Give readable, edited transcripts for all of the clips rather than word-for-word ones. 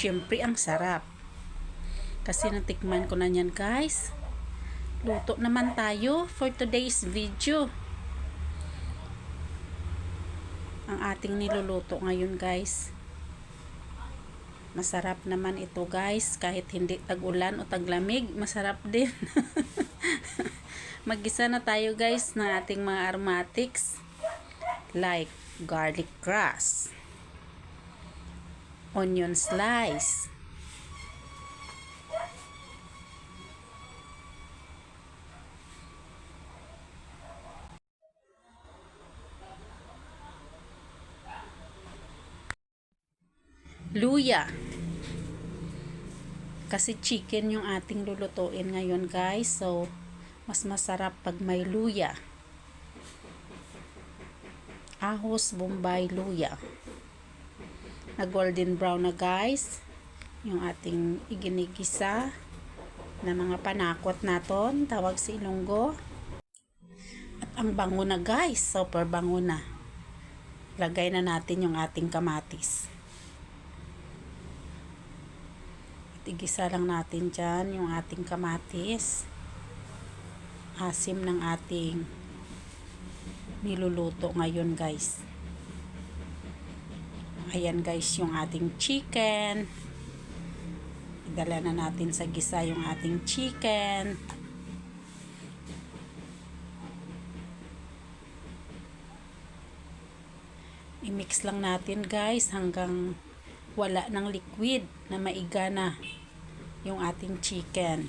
syempre ang sarap. Kasi natikman ko na yan guys. Luto naman tayo for today's video. Ang ating niluluto ngayon guys. Masarap naman ito guys. Kahit hindi tag-ulan o taglamig, masarap din. Mag-gisa na tayo guys ng ating mga aromatics. Like garlic grass, onion slice, luya. Kasi chicken yung ating lulutuin ngayon guys. So, mas masarap pag may luya. Ahos, bombay, luya. Na golden brown na guys. Yung ating iginigisa na mga panakot naton. Tawag sa Ilonggo. At ang bango na guys. Super bango na. Lagay na natin yung ating kamatis. At igisa lang natin dyan yung ating kamatis. Asim ng ating niluluto ngayon guys. Ayan guys yung ating chicken. Idala na natin sa gisa yung ating chicken. I-mix lang natin guys hanggang wala ng liquid na maiga na yung ating chicken.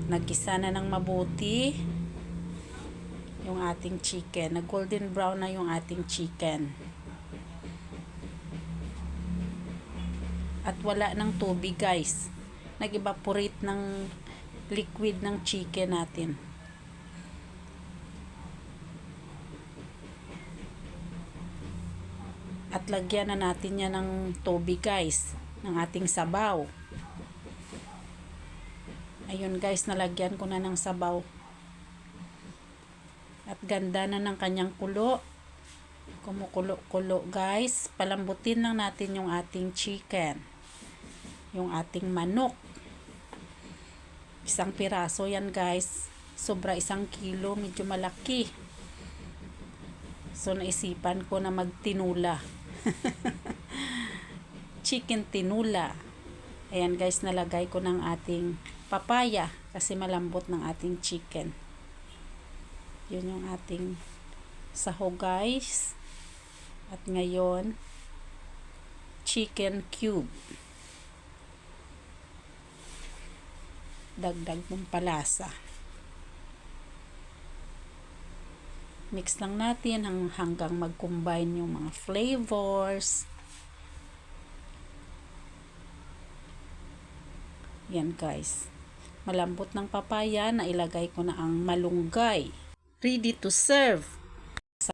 Nagisa na ng mabuti yung ating chicken. Nag golden brown na yung ating chicken. At wala ng tubig guys. Nag-evaporate ng liquid ng chicken natin. At lagyan na natin yan ng tubig guys. Ng ating sabaw. Ayun guys, nalagyan ko na ng sabaw. At ganda na ng kanyang kulo. Kumukulo-kulo guys. Palambutin lang natin yung ating chicken. Yung ating manok. 1 piraso yan guys. Sobra 1 kilo. Medyo malaki. So naisipan ko na magtinula. Chicken tinula. Ayan guys, nalagay ko ng ating papaya kasi malambot ng ating chicken. Yun yung ating sahog guys. At ngayon, chicken cube. Dagdag mong palasa. Mix lang natin hanggang mag-combine yung mga flavors. Yan guys. Malambot ng papaya na ilagay ko na ang malunggay. Ready to serve.